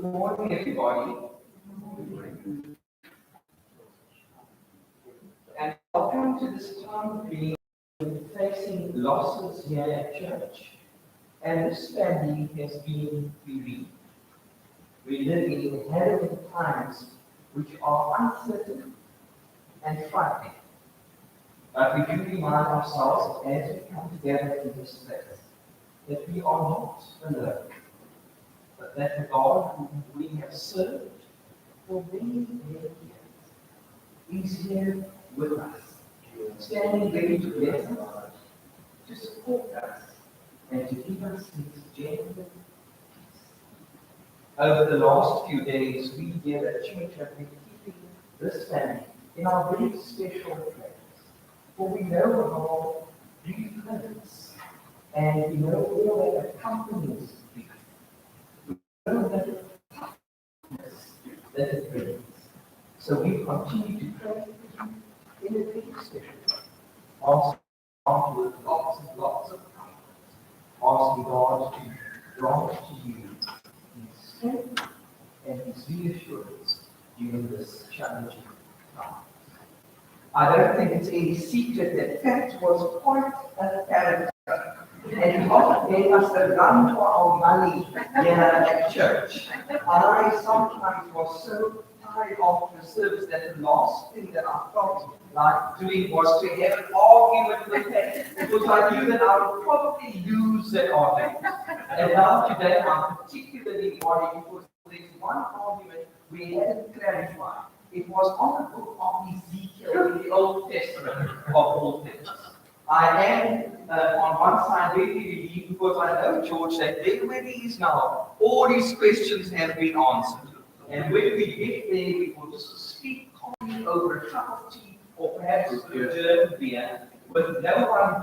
morning, everybody. And welcome to this time of being facing losses here at church. And this family has been bereaved. We live in harrowing times which are uncertain and frightening. But we do remind ourselves as we come together in this place that we are not alone, but that the God whom we have served for many, many years is here with us, standing ready to bless us, to support us, and to give us his gentle peace. Over the last few days, we here at church have been keeping this family in our very special prayers. For we know how grief hurts, and we know all that accompanies grief. We know that the toughness that it brings. So we continue to pray in a very special way. Asking God with lots and lots of comfort. Asking God to grant to you his strength and his reassurance during this challenging time. I don't think it's any secret that Pat was quite a character. And he often gave us a run for our money here at church. I sometimes was so tired after the service that the last thing that I felt like doing was to have an argument with him, because I knew that I would probably lose that argument. And now today I'm particularly worried because there's one argument we hadn't clarified. It was on the book of Ezekiel in the Old Testament of all things. I am on one side very relieved because I know, George, that there where he is now, all his questions have been answered. And when we get there, we will just speak calmly over a cup of tea or perhaps a German beer, with no one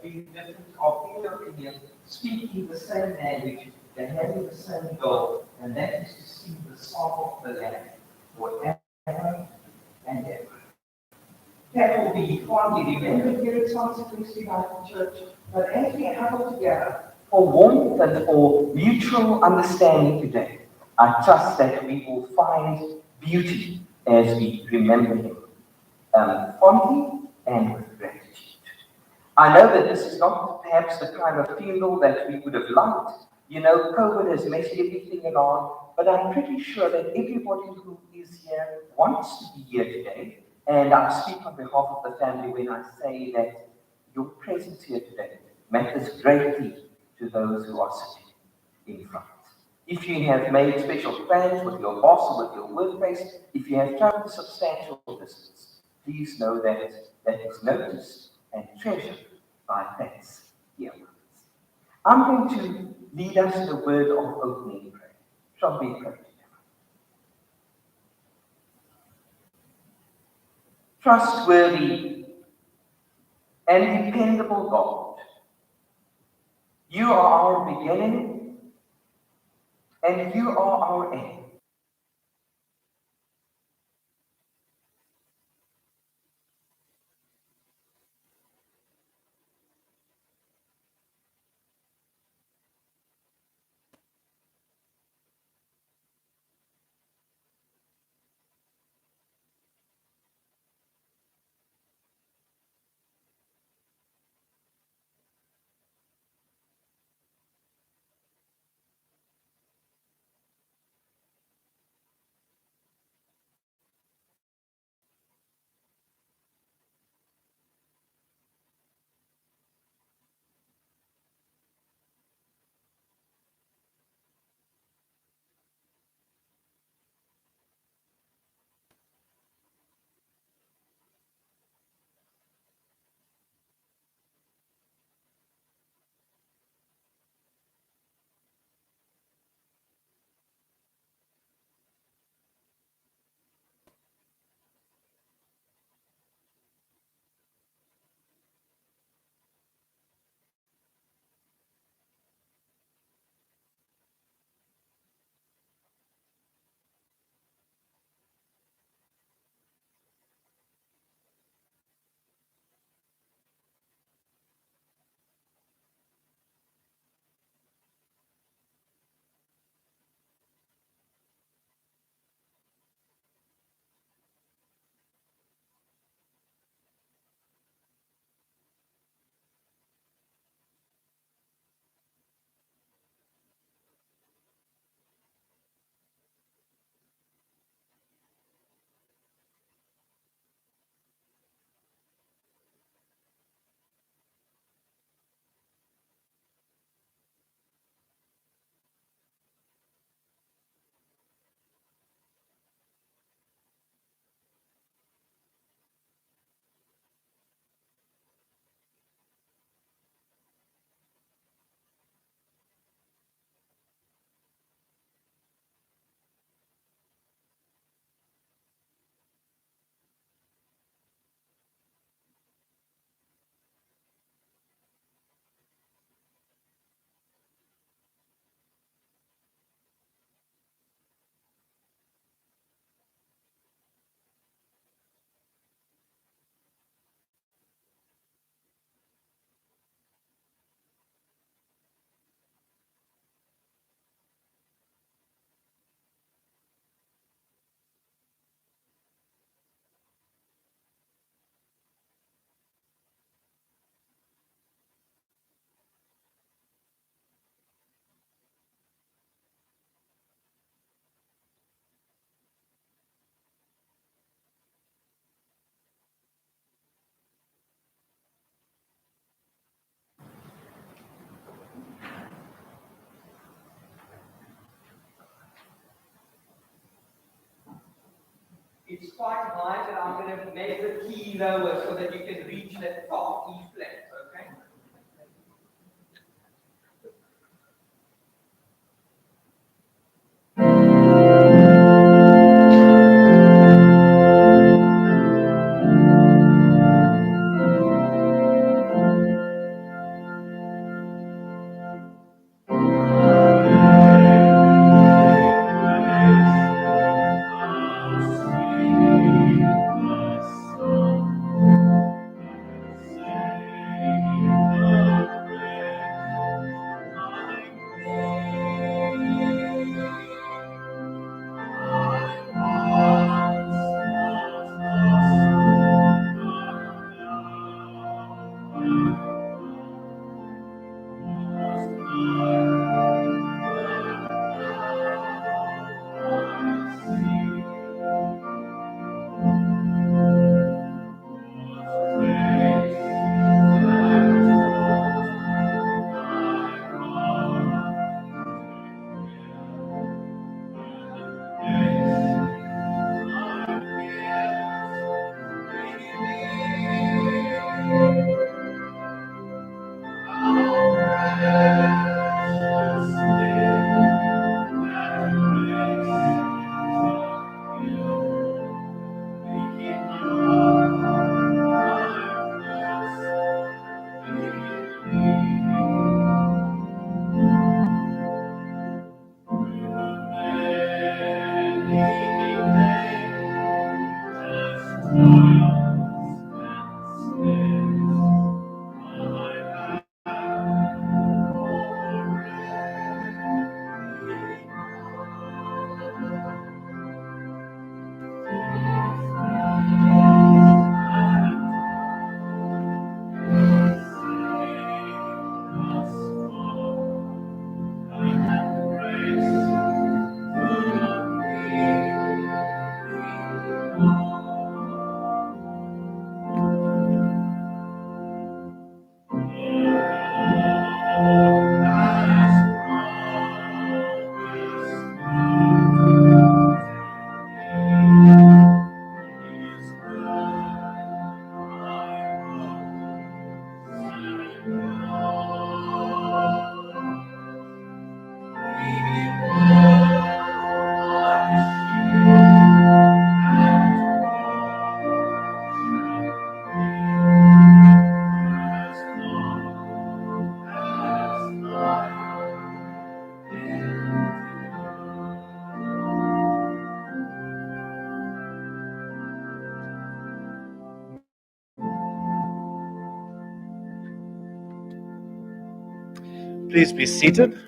being different of any opinion, speaking the same language and having the same goal, and that is to see the song of the land forever and ever. That will be fondly remembered here at Somerset United Church, but as we huddle together for warmth and for mutual understanding today, I trust that we will find beauty as we remember him, fondly and with gratitude. I know that this is not perhaps the kind of funeral that we would have liked. You know, COVID has messed everything around, but I'm pretty sure that everybody who is here wants to be here today. And I speak on behalf of the family when I say that your presence here today matters greatly to those who are sitting in front. If you have made special plans with your boss or with your workplace, if you have traveled a substantial distance, please know that that is noticed and treasured by thanks here with us. I'm going to lead us in a word of opening prayer. Shall we pray together? Trustworthy and dependable God, you are our beginning and you are our end. It's quite high, but I'm going to make the key lower so that you can reach that top E flat, okay? Please be seated.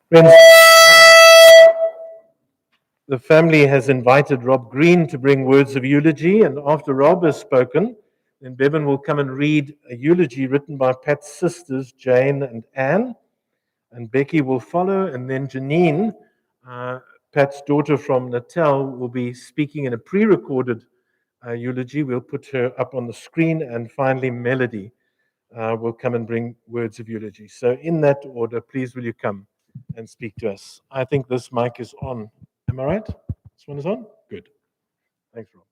Friends, the family has invited Rob Green to bring words of eulogy, and after Rob has spoken, then Bevan will come and read a eulogy written by Pat's sisters, Jane and Anne, and Becky will follow, and then Janine, Pat's daughter from Natal, will be speaking in a pre-recorded eulogy. We'll put her up on the screen, and finally Melody will come and bring words of eulogy. So in that order, please will you come and speak to us. I think this mic is on. Am I right? This one is on? Good. Thanks, Rob.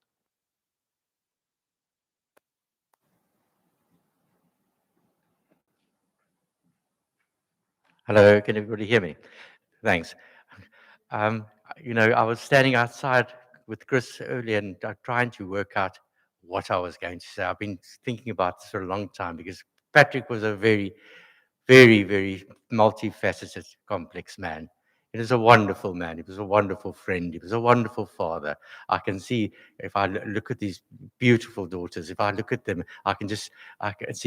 Hello, can everybody hear me? Thanks. Um, I was standing outside with Chris earlier and trying to work out what I was going to say. I've been thinking about this for a long time because Patrick was a very, very, very multifaceted, complex man. He was a wonderful man. He was a wonderful friend. He was a wonderful father. I can see if I look at these beautiful daughters, if I look at them, I can see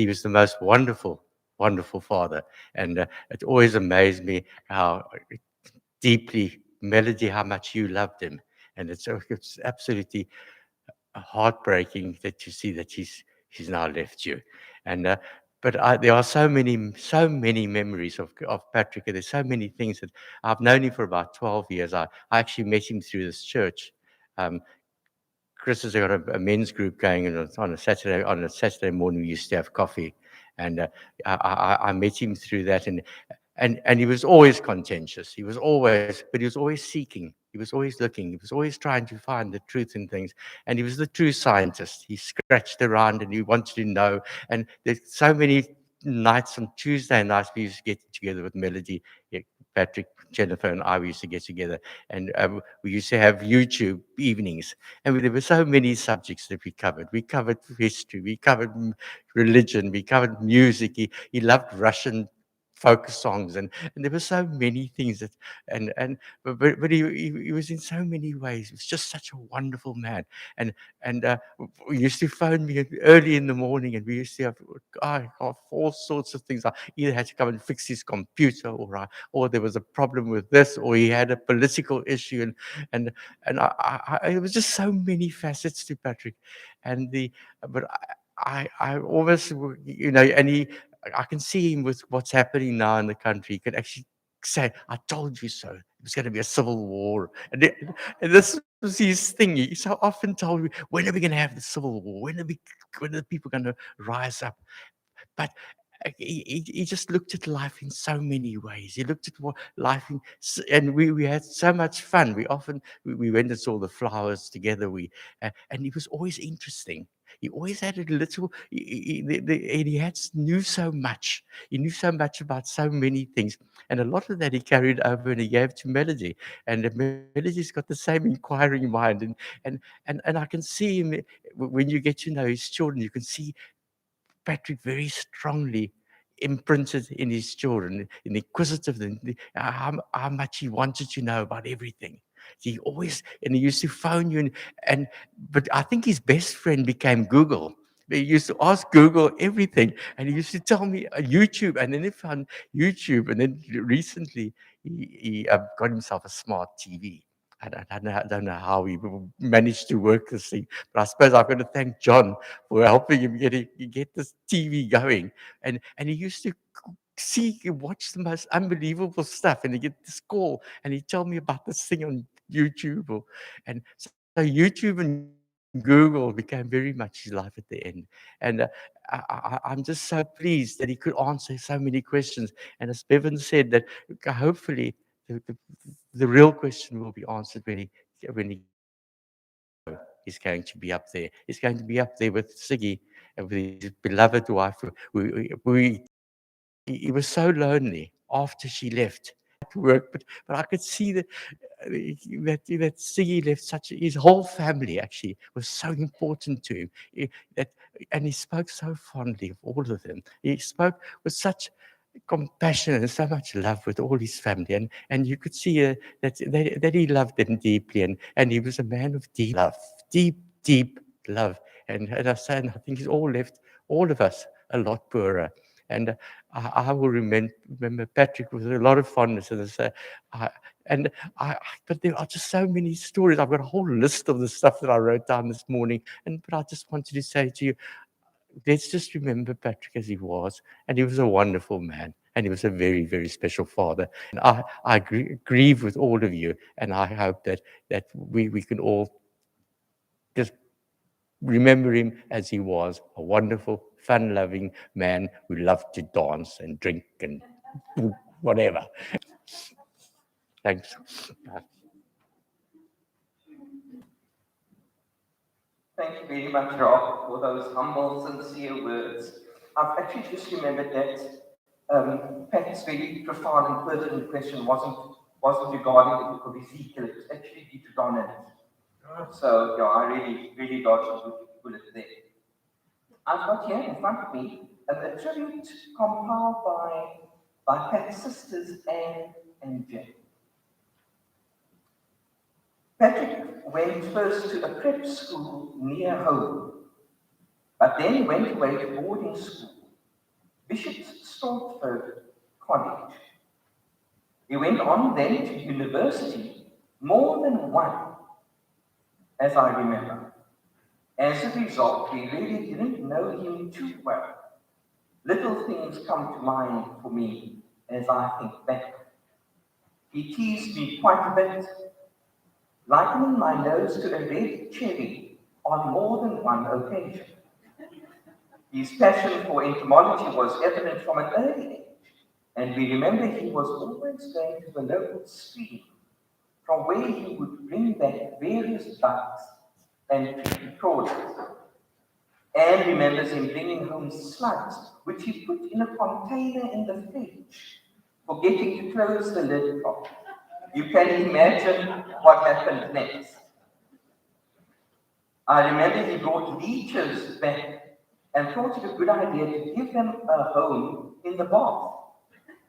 he was the most wonderful, wonderful father. And it always amazed me how deeply, Melody, how much you loved him. And it's absolutely heartbreaking that you see that he's now left you. And there are so many memories of Patrick. And there's so many things that I've known him for about 12 years. I actually met him through this church. Chris has got a men's group going on a Saturday. On a Saturday morning, we used to have coffee, and I met him through that. And and he was always contentious. He was always, but he was always seeking. He was always looking. He was always trying to find the truth in things. And he was the true scientist. He scratched around and he wanted to know. And there's so many nights on Tuesday nights we used to get together with Melody, Patrick, Jennifer, and I. We used to get together, and we used to have YouTube evenings. And there were so many subjects that we covered. We covered history. We covered religion. We covered music. He loved Russian folk songs, and there were so many things that and but he was in so many ways. He was just such a wonderful man. And he used to phone me early in the morning, and we used to have all sorts of things. I either had to come and fix his computer, or there was a problem with this, or he had a political issue, and it was just so many facets to Patrick. And the but I almost, and I can see him with what's happening now in the country. He could actually say, "I told you so. It was going to be a civil war." And this was his thing. He so often told me, "When are we going to have the civil war? When are the people going to rise up?" But he just looked at life in so many ways. He looked at what life and we had so much fun. We went and saw the flowers together. And he was always interesting. He always had a little. And he knew so much. He knew so much about so many things, and a lot of that he carried over and he gave to Melody. And Melody's got the same inquiring mind, and I can see him when you get to know his children. You can see Patrick very strongly imprinted in his children, in the inquisitive, how much he wanted to know about everything. He always, and he used to phone you, but I think his best friend became Google. He used to ask Google everything, and he used to tell me YouTube, and then he found YouTube, and then recently he got himself a smart TV. I don't know how he managed to work this thing, but I suppose I've got to thank John for helping him get this TV going. And he used to watch the most unbelievable stuff, and he get this call, and he'd tell me about this thing on YouTube, and so YouTube and Google became very much his life at the end. And I'm just so pleased that he could answer so many questions. And as Bevan said, that hopefully the, the, the real question will be answered when he is going to be up there. He's going to be up there with Siggy and with his beloved wife. He was so lonely after she left to work, but I could see that Siggy left his whole family actually was so important to him. And he spoke so fondly of all of them. He spoke with such compassion and so much love with all his family, and you could see that he loved them deeply, and he was a man of deep love, deep love, and I think he's all left all of us a lot poorer. And I will remember Patrick with a lot of fondness, but there are just so many stories. I've got a whole list of the stuff that I wrote down this morning, but I just wanted to say to you, let's just remember Patrick as he was, and he was a wonderful man, and he was a very, very special father. And I grieve with all of you, and I hope that we can all just remember him as he was, a wonderful, fun-loving man who loved to dance and drink and whatever. Thanks. Thank you very much, Rob, for those humble, sincere words. I've actually just remembered that Pat's very profound and pertinent question wasn't regarding the book of Ezekiel, it was actually Deuteronomy. So, yeah, I really dodged a bullet there. I've got here in front of me a tribute compiled by Pat's sisters, Anne and Jane. Patrick went first to a prep school near home, but then went away to boarding school, Bishop Stortford College. He went on then to university, more than one, as I remember. As a result, we really didn't know him too well. Little things come to mind for me as I think back. He teased me quite a bit, likening my nose to a red cherry on more than one occasion. His passion for entomology was evident from an early age, And we remember he was always going to the local stream from where he would bring back various bugs and creepy crawlers. Anne remembers him bringing home slugs, which he put in a container in the fridge, forgetting to close the lid properly. You can imagine what happened next. I remember he brought leeches back and thought it a good idea to give them a home in the bath.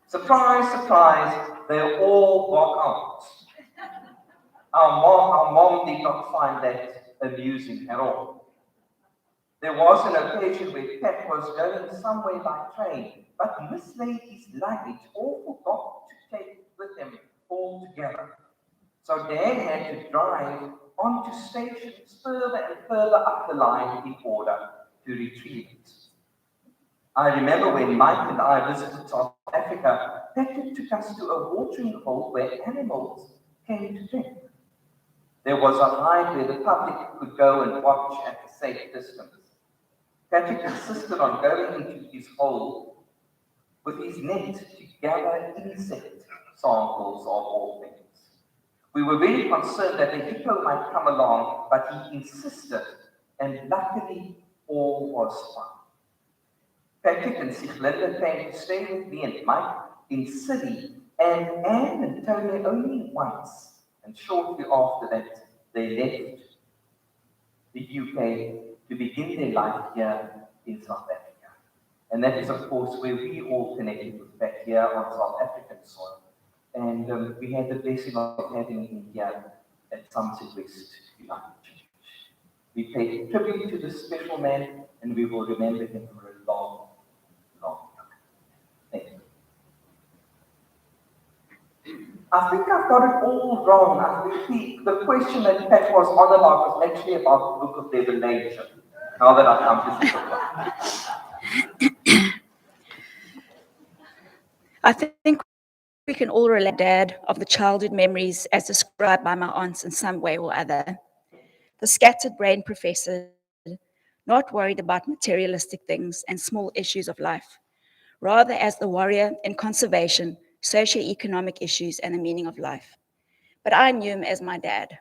Surprise, surprise, they all got out. Our mom did not find that amusing at all. There was an occasion where Pat was going somewhere by train, but mislaid his luggage or forgot to take it with him altogether. So Dad had to drive onto stations further and further up the line in order to retrieve it. I remember when Mike and I visited South Africa, Patrick took us to a watering hole where animals came to drink. There was a hide where the public could go and watch at a safe distance. Patrick insisted on going into his hole with his net to gather insect samples of all things. We were very concerned that the hippo might come along, but he insisted, and luckily all was fine. Patrick and Sieglinde came to stay with me and Mike in Sydney, and Anne and Tony only once, and shortly after that, they left the UK to begin their life here in South Africa. And that is, of course, where we all connected with back here on South African soil. And we had the blessing of having him here at Somerset West United Church. We pay tribute to this special man, and we will remember him for a long, long time. Thank you. I think I've got it all wrong. I think the question that Pat was on about was actually about the Book of Revelation. Now that I've come to see it. I think we can all relate Dad of the childhood memories as described by my aunts in some way or other. The scattered brain professor, not worried about materialistic things and small issues of life, rather as the warrior in conservation, socio-economic issues, and the meaning of life. But I knew him as my dad.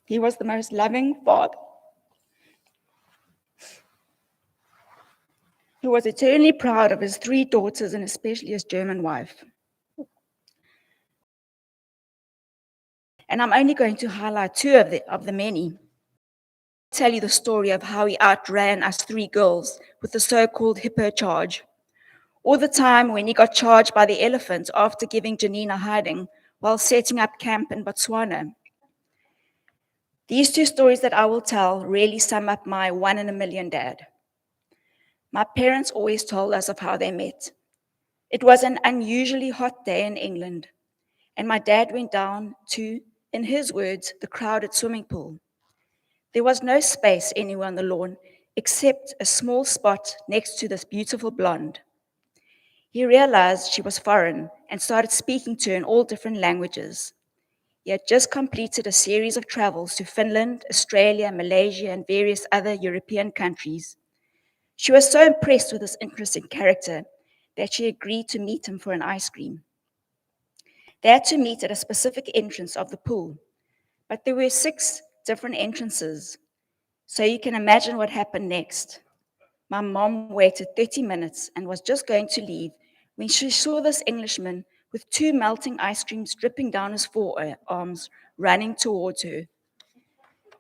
He was the most loving father who was eternally proud of his 3 daughters and especially his German wife. And I'm only going to highlight 2 of the many. I'll tell you the story of how he outran us 3 girls with the so-called hippo charge, or the time when he got charged by the elephant after giving Janine a hiding while setting up camp in Botswana. These 2 stories that I will tell really sum up my 1 in a million dad. My parents always told us of how they met. It was an unusually hot day in England, and my dad went down to, in his words, the crowded swimming pool. There was no space anywhere on the lawn except a small spot next to this beautiful blonde. He realized she was foreign and started speaking to her in all different languages. He had just completed a series of travels to Finland, Australia, Malaysia, and various other European countries. She was so impressed with this interesting character that she agreed to meet him for an ice cream. They had to meet at a specific entrance of the pool, but there were 6 different entrances. So you can imagine what happened next. My mom waited 30 minutes and was just going to leave when she saw this Englishman with 2 melting ice creams dripping down his forearms running towards her.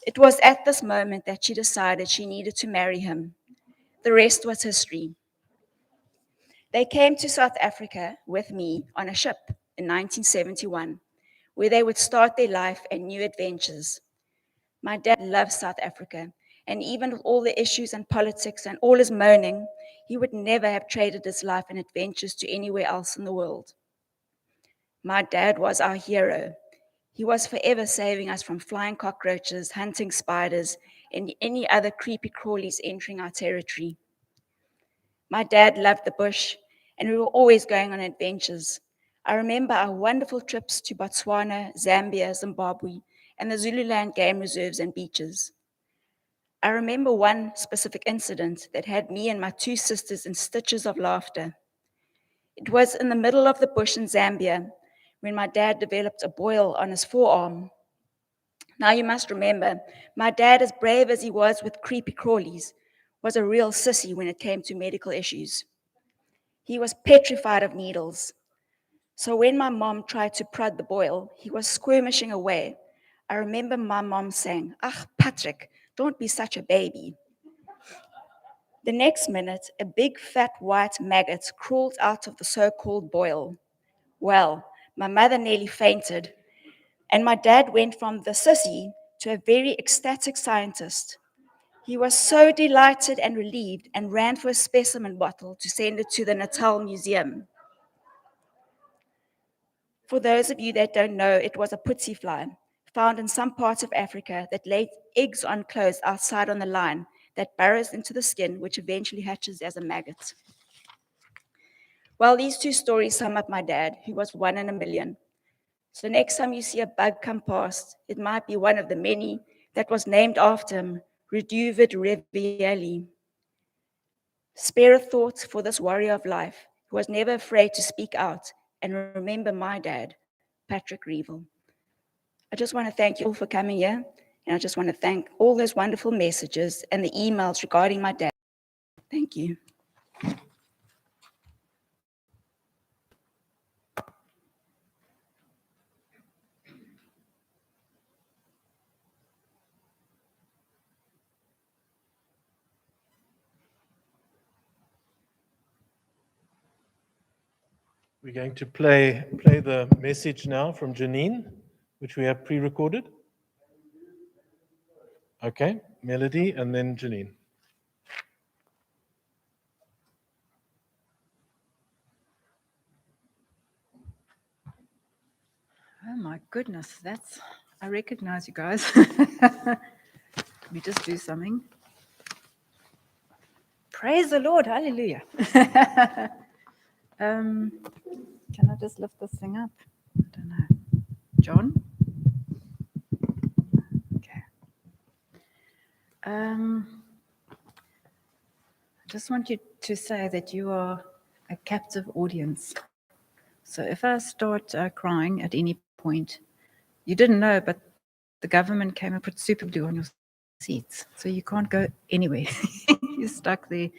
It was at this moment that she decided she needed to marry him. The rest was history. They came to South Africa with me on a ship in 1971, where they would start their life and new adventures. My dad loved South Africa, and even with all the issues and politics and all his moaning, he would never have traded his life and adventures to anywhere else in the world. My dad was our hero. He was forever saving us from flying cockroaches, hunting spiders, and any other creepy crawlies entering our territory. My dad loved the bush, and we were always going on adventures. I remember our wonderful trips to Botswana, Zambia, Zimbabwe, and the Zululand game reserves and beaches. I remember one specific incident that had me and my two sisters in stitches of laughter. It was in the middle of the bush in Zambia when my dad developed a boil on his forearm. Now you must remember, my dad, as brave as he was with creepy crawlies, was a real sissy when it came to medical issues. He was petrified of needles. So when my mom tried to prod the boil, he was squirmishing away. I remember my mom saying, "Ach, Patrick, don't be such a baby." The next minute, a big fat white maggot crawled out of the so-called boil. Well, my mother nearly fainted, and my dad went from the sissy to a very ecstatic scientist. He was so delighted and relieved and ran for a specimen bottle to send it to the Natal Museum. For those of you that don't know, it was a putsy fly found in some parts of Africa that laid eggs on clothes outside on the line that burrows into the skin, which eventually hatches as a maggot. Well, these two stories sum up my dad, who was one in a million. So next time you see a bug come past, it might be one of the many that was named after him, Reavell. Spare a thought for this warrior of life, who was never afraid to speak out, and remember my dad, Patrick Reavell. I just want to thank you all for coming here, and I just want to thank all those wonderful messages and the emails regarding my dad. Thank you. We're going to play the message now from Janine, which we have pre-recorded. Okay, Melody and then Janine. Oh my goodness, I recognize you guys. Let me just do something. Praise the Lord, hallelujah. Can I just lift this thing up? I don't know. John? Okay. I just want you to say that you are a captive audience. So if I start crying at any point, you didn't know, but the government came and put super glue on your seats. So you can't go anywhere. You're stuck there.